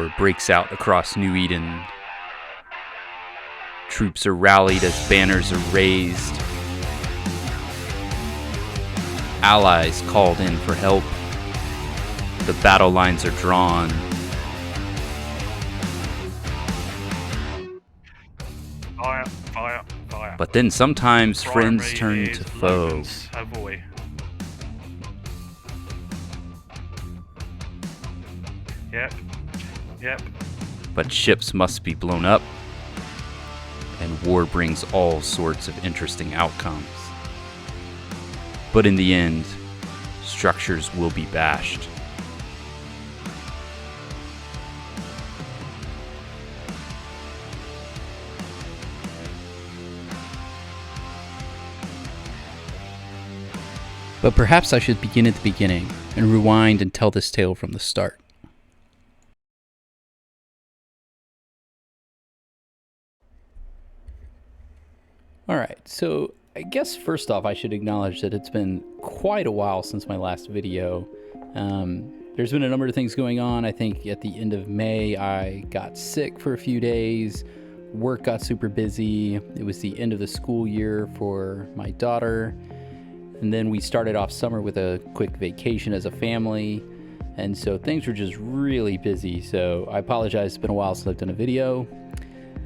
war breaks out across New Eden. Troops are rallied as banners are raised. Allies called in for help. The battle lines are drawn. Fire, fire, fire. But then sometimes friends Primary turn to is foes. Logan's Savoy. Yep. But ships must be blown up, and war brings all sorts of interesting outcomes. But in the end, structures will be bashed. But perhaps I should begin at the beginning and rewind and tell this tale from the start. Alright, so I guess first off I should acknowledge that it's been quite a while since my last video. There's been a number of things going on. I think at the end of May I got sick for a few days. Work got super busy. It was the end of the school year for my daughter. And then we started off summer with a quick vacation as a family. And so things were just really busy. So I apologize, it's been a while since I've done a video.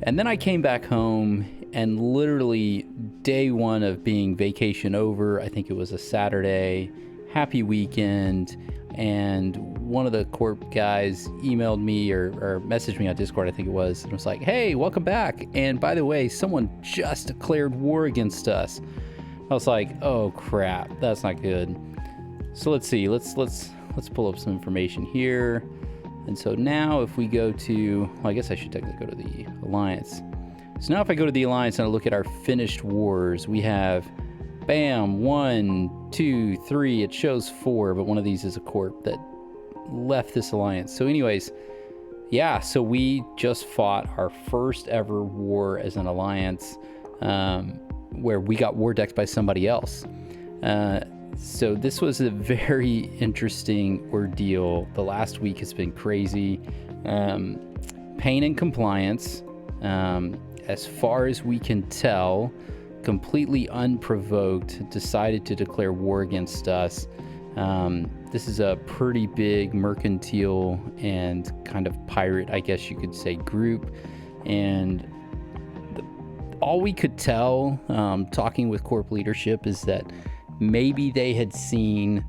And then I came back home and literally day one of being vacation over, I think it was a Saturday, happy weekend. And one of the Corp guys emailed me or messaged me on Discord, I think it was, and was like, hey, welcome back. And by the way, someone just declared war against us. I was like, oh crap, that's not good. So let's see, let's pull up some information here. And so now if we go to, well, I guess I should technically go to the Alliance. So now if I go to the Alliance and I look at our finished wars, we have, bam, 1, 2, 3, it shows 4, but one of these is a Corp that left this Alliance. So anyways, yeah, so we just fought our first ever war as an Alliance, where we got war decked by somebody else. So this was a very interesting ordeal. The last week has been crazy. Pain and Compliance, as far as we can tell, completely unprovoked, decided to declare war against us. This is a pretty big mercantile and kind of pirate, I guess you could say, group. And all we could tell, talking with Corp leadership, is that maybe they had seen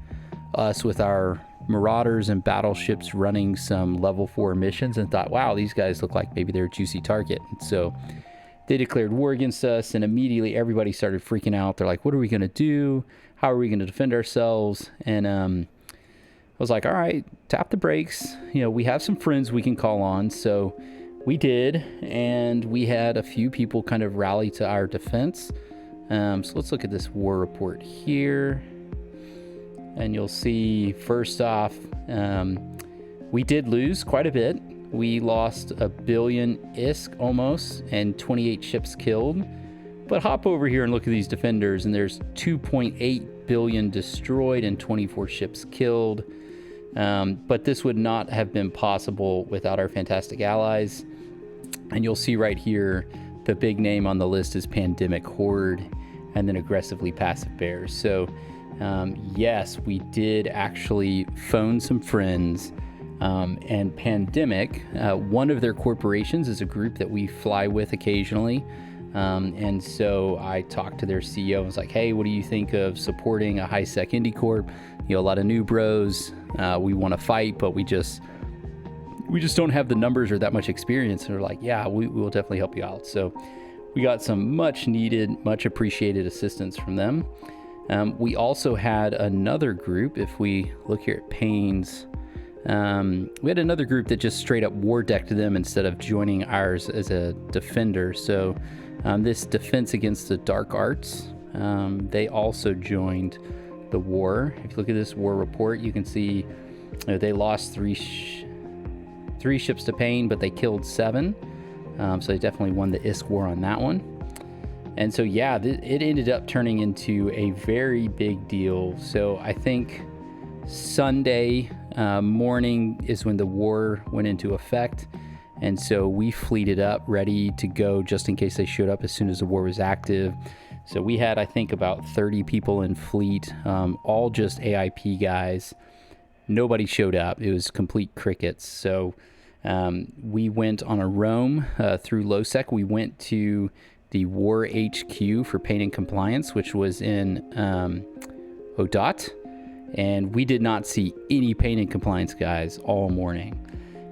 us with our Marauders and battleships running some level 4 missions and thought, wow, these guys look like maybe they're a juicy target. And so they declared war against us, and immediately everybody started freaking out. They're like, what are we going to do? How are we going to defend ourselves? And I was like, all right, tap the brakes. You know, we have some friends we can call on. So we did, and we had a few people kind of rally to our defense. So let's look at this war report here. And you'll see, first off, we did lose quite a bit. We lost 1 billion ISK almost, and 28 ships killed. But hop over here and look at these defenders, and there's 2.8 billion destroyed and 24 ships killed. But this would not have been possible without our fantastic allies. And you'll see right here, the big name on the list is Pandemic Horde, and then Aggressively Passive Bears. So yes, we did actually phone some friends, and Pandemic, one of their corporations, is a group that we fly with occasionally. And so I talked to their CEO and was like, hey, what do you think of supporting a high-sec Indy Corp? You know, a lot of new bros. We want to fight, but we just don't have the numbers or that much experience. And they're like, yeah, we will definitely help you out. So we got some much needed, much appreciated assistance from them. We also had another group. If we look here at Payne's, we had another group that just straight up war decked them instead of joining ours as a defender. So this Defense Against the Dark Arts, they also joined the war. If you look at this war report, you can see they lost three ships to Payne, but they killed 7. So they definitely won the ISK war on that one. And so, yeah, it ended up turning into a very big deal. So I think Sunday, morning is when the war went into effect. And so we fleeted up, ready to go just in case they showed up as soon as the war was active. So we had, I think, about 30 people in fleet, all just AIP guys. Nobody showed up. It was complete crickets. So we went on a roam through LOSEC. We went to the War HQ for Pain and Compliance, which was in ODOT. And we did not see any Pain and Compliance guys all morning.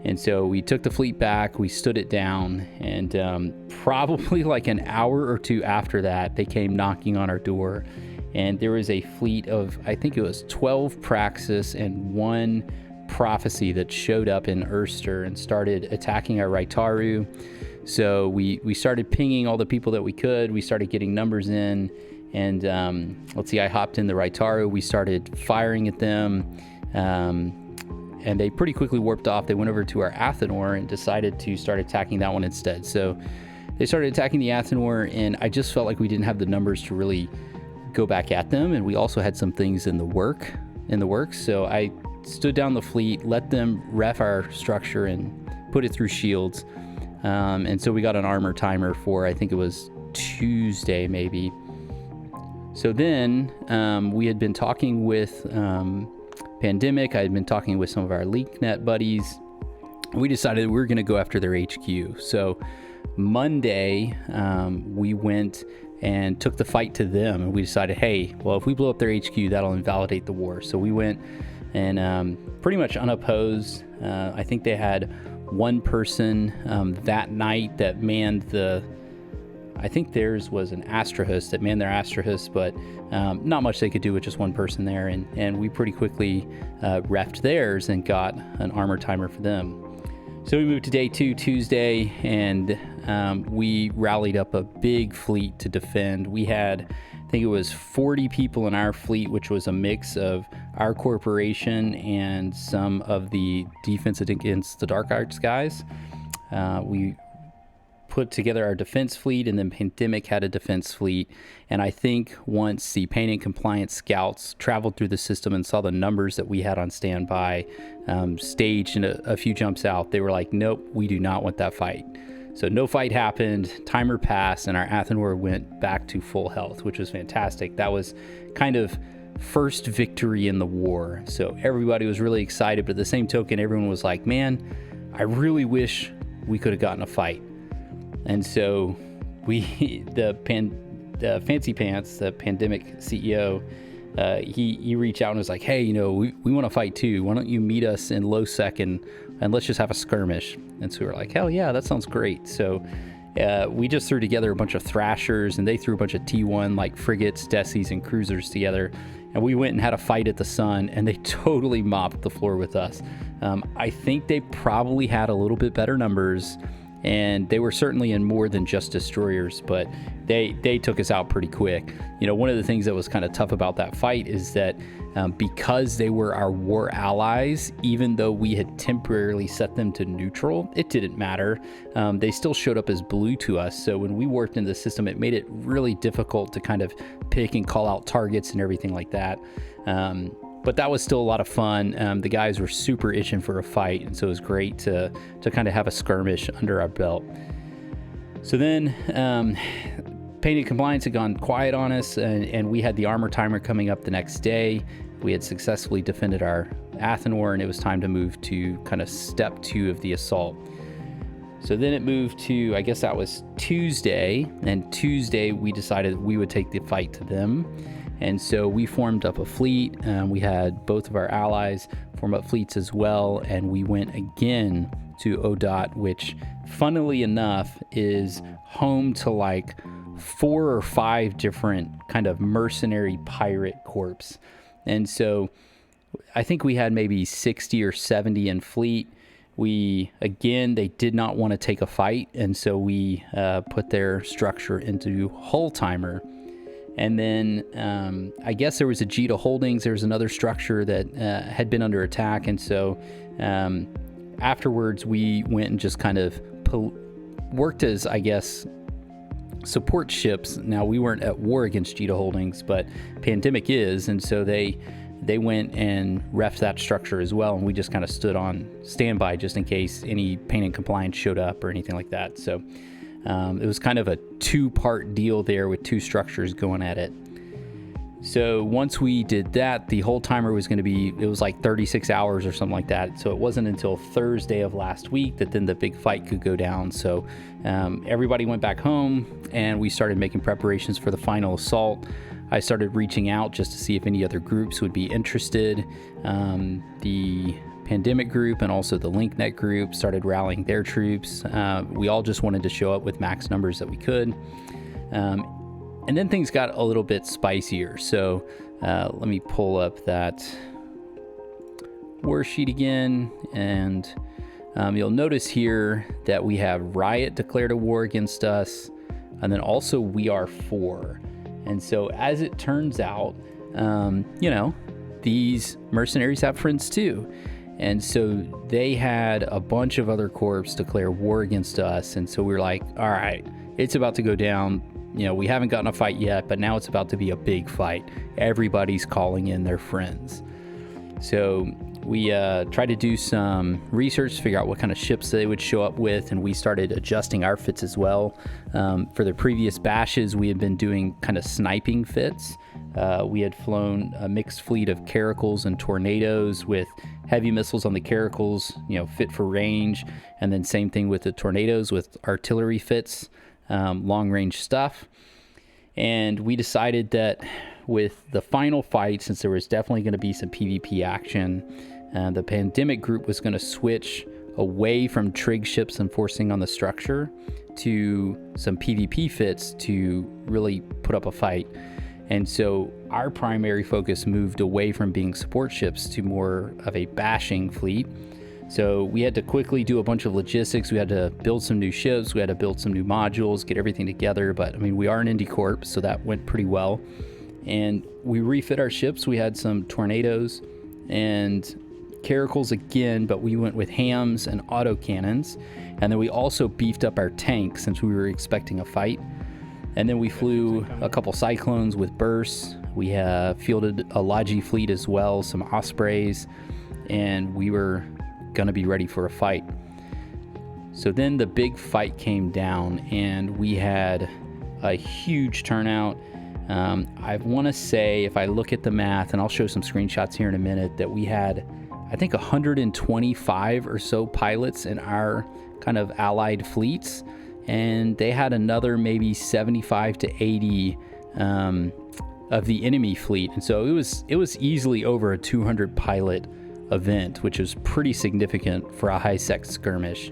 And so we took the fleet back, we stood it down, and probably like an hour or two after that, they came knocking on our door. And there was a fleet of, I think it was 12 Praxis and 1 Prophecy that showed up in Erster and started attacking our Raitaru. So we started pinging all the people that we could. We started getting numbers in. And let's see, I hopped in the Raitaru. We started firing at them. And they pretty quickly warped off. They went over to our Athenor and decided to start attacking that one instead. So they started attacking the Athenor, and I just felt like we didn't have the numbers to really go back at them. And we also had some things in the works. So I stood down the fleet, let them ref our structure and put it through shields. And so we got an armor timer for, I think it was Tuesday maybe. So then we had been talking with Pandemic. I had been talking with some of our LeakNet buddies. We decided we were going to go after their HQ. So Monday, we went and took the fight to them, and we decided, hey, well, if we blow up their HQ, that'll invalidate the war. So we went and pretty much unopposed. I think they had one person that night that manned I think theirs was an Astrahus that manned their Astrahus, but not much they could do with just one person there. And we pretty quickly refed theirs and got an armor timer for them. So we moved to day 2, Tuesday, and we rallied up a big fleet to defend. We had, I think it was 40 people in our fleet, which was a mix of our corporation and some of the Defense Against the Dark Arts guys. We put together our defense fleet, and then Pandemic had a defense fleet. And I think once the Pain and Compliance scouts traveled through the system and saw the numbers that we had on standby, staged and a few jumps out, they were like, nope, we do not want that fight. So no fight happened, timer passed, and our Athenor went back to full health, which was fantastic. That was kind of first victory in the war. So everybody was really excited, but at the same token, everyone was like, man, I really wish we could have gotten a fight. And so the Fancy Pants, the Pandemic CEO, he reached out and was like, hey, we want to fight too. Why don't you meet us in LOSEC and let's just have a skirmish? And so we were like, hell yeah, that sounds great. So we just threw together a bunch of Thrashers, and they threw a bunch of T1 like frigates, Desies, and cruisers together. And we went and had a fight at the Sun, and they totally mopped the floor with us. I think they probably had a little bit better numbers, and they were certainly in more than just destroyers, but they took us out pretty quick. One of the things that was kind of tough about that fight is that because they were our war allies, even though we had temporarily set them to neutral, it didn't matter. They still showed up as blue to us. So when we worked in the system, it made it really difficult to kind of pick and call out targets and everything like that. But that was still a lot of fun. The guys were super itching for a fight, and so it was great to kind of have a skirmish under our belt. So then Pain and Compliance had gone quiet on us, and we had the armor timer coming up the next day. We had successfully defended our Athenor, and it was time to move to kind of step 2 of the assault. So then it moved to, I guess that was Tuesday, and Tuesday we decided we would take the fight to them. And so we formed up a fleet. We had both of our allies form up fleets as well, and we went again to ODOT, which funnily enough is home to like 4 or 5 different kind of mercenary pirate corps. And so I think we had maybe 60 or 70 in fleet. They did not want to take a fight, and so we put their structure into hull timer. And then I guess there was a Jita Holdings. There was another structure that had been under attack. And so afterwards, we went and just kind of worked as, I guess, support ships. Now, we weren't at war against Jita Holdings, but Pandemic is. And so they they went and refed that structure as well, and we just kind of stood on standby just in case any paint and compliance showed up or anything like that. So it was kind of a two-part deal there with two structures going at it. So once we did that, the whole timer was going to be, it was like 36 hours or something like that. So it wasn't until Thursday of last week that then the big fight could go down. So everybody went back home and we started making preparations for the final assault. I started reaching out just to see if any other groups would be interested. The Pandemic group and also the LinkNet group started rallying their troops. We all just wanted to show up with max numbers that we could. And then things got a little bit spicier. So let me pull up that war sheet again. And you'll notice here that we have Riot declared a war against us. And then also We Are 4. And so as it turns out, you know, these mercenaries have friends too. And so they had a bunch of other corps declare war against us. And so we were like, all right, it's about to go down. You know, we haven't gotten a fight yet, but now it's about to be a big fight. Everybody's calling in their friends. So we tried to do some research to figure out what kind of ships they would show up with, and we started adjusting our fits as well. For the previous bashes, we had been doing kind of sniping fits. We had flown a mixed fleet of caracals and tornadoes with heavy missiles on the caracals, you know, fit for range, and then same thing with the tornadoes with artillery fits. Long range stuff. And we decided that with the final fight, since there was definitely going to be some PvP action, the Pandemic group was going to switch away from trig ships enforcing on the structure to some PvP fits to really put up a fight. And so our primary focus moved away from being support ships to more of a bashing fleet. So we had to quickly do a bunch of logistics. We had to build some new ships. We had to build some new modules, get everything together. But I mean, we are an Indy Corp, so that went pretty well. And we refit our ships. We had some tornadoes and caracals again, but we went with hams and autocannons. And then we also beefed up our tank since we were expecting a fight. And then we flew a couple cyclones with bursts. We fielded a Logi fleet as well, some Ospreys, and we were going to be ready for a fight. So then the big fight came down and we had a huge turnout. I want to say, if I look at the math, and I'll show some screenshots here in a minute, that we had, I think, 125 or so pilots in our kind of allied fleets, and they had another maybe 75 to 80 of the enemy fleet. And so it was easily over a 200 pilot event, which was pretty significant for a high-sec skirmish.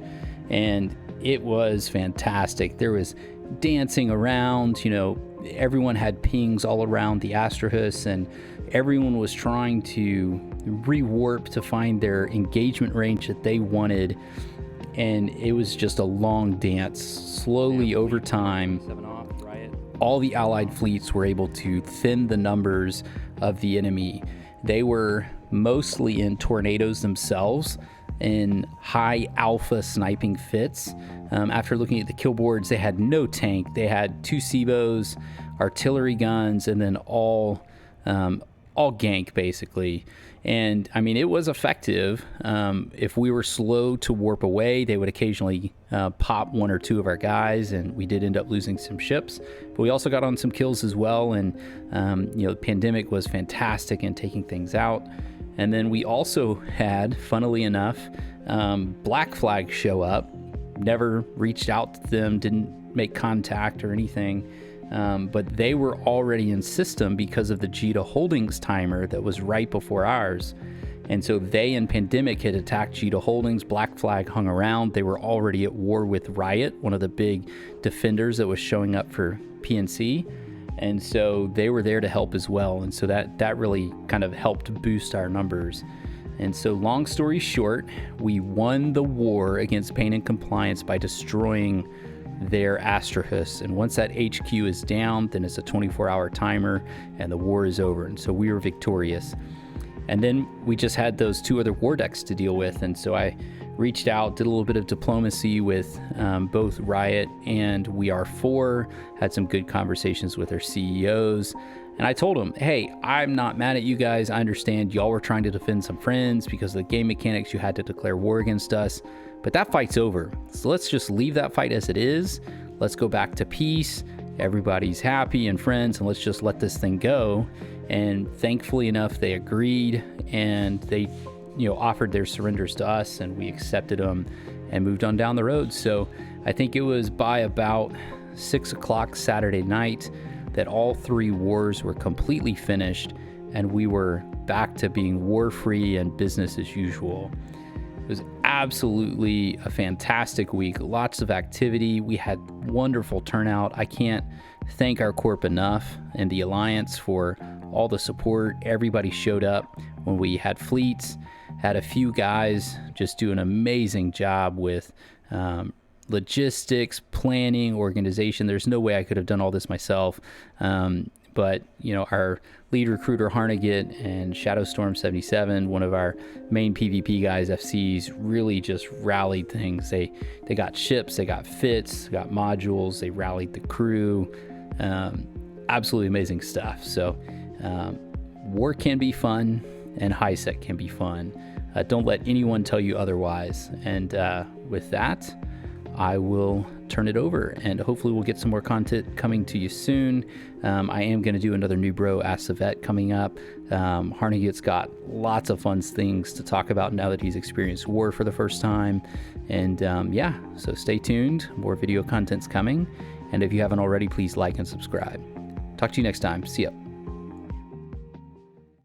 And it was fantastic. There was dancing around, you know, everyone had pings all around the Astrahus, and everyone was trying to rewarp to find their engagement range that they wanted. And it was just a long dance. Slowly over time, all the allied fleets were able to thin the numbers of the enemy. They were mostly in tornadoes themselves, in high alpha sniping fits. After looking at the kill boards, they had no tank. They had 2 SIBOs, artillery guns, and then all gank basically. And I mean, it was effective. If we were slow to warp away, they would occasionally pop 1 or 2 of our guys, and we did end up losing some ships. But we also got on some kills as well, and you know, the Pandemic was fantastic in taking things out. And then we also had, funnily enough, Black Flag show up. Never reached out to them, didn't make contact or anything. But they were already in system because of the Jita Holdings timer that was right before ours. And so they and Pandemic had attacked Jita Holdings. Black Flag hung around. They were already at war with Riot, one of the big defenders that was showing up for PNC. And so they were there to help as well. And so that really kind of helped boost our numbers. And so long story short, we won the war against Pain and Compliance by destroying their Astrahus. And once that HQ is down, then it's a 24-hour timer and the war is over. And so we were victorious. And then we just had those 2 other war decks to deal with. And so I reached out, did a little bit of diplomacy with both Riot and We Are 4, had some good conversations with their CEOs. And I told them, hey, I'm not mad at you guys. I understand y'all were trying to defend some friends because of the game mechanics. You had to declare war against us, but that fight's over. So let's just leave that fight as it is. Let's go back to peace. Everybody's happy and friends, and let's just let this thing go. And thankfully enough, they agreed, and they, offered their surrenders to us, and we accepted them and moved on down the road. So I think it was by about 6 o'clock Saturday night that all 3 wars were completely finished, and we were back to being war-free and business as usual. It was absolutely a fantastic week. Lots of activity. We had wonderful turnout. I can't thank our Corp enough and the Alliance for all the support. Everybody showed up when we had fleets. Had a few guys just do an amazing job with logistics, planning, organization. There's no way I could have done all this myself. But, our lead recruiter, Harnigat, and Shadowstorm77, one of our main PvP guys, FCs, really just rallied things. They got ships, they got fits, got modules, they rallied the crew. Absolutely amazing stuff. So war can be fun, and high sec can be fun. Don't let anyone tell you otherwise. And with that, I will turn it over, and hopefully we'll get some more content coming to you soon. I am going to do another New Bro Ask the Vet coming up. Harnigat's got lots of fun things to talk about now that he's experienced war for the first time. And so stay tuned. More video content's coming. And if you haven't already, please like and subscribe. Talk to you next time. See ya.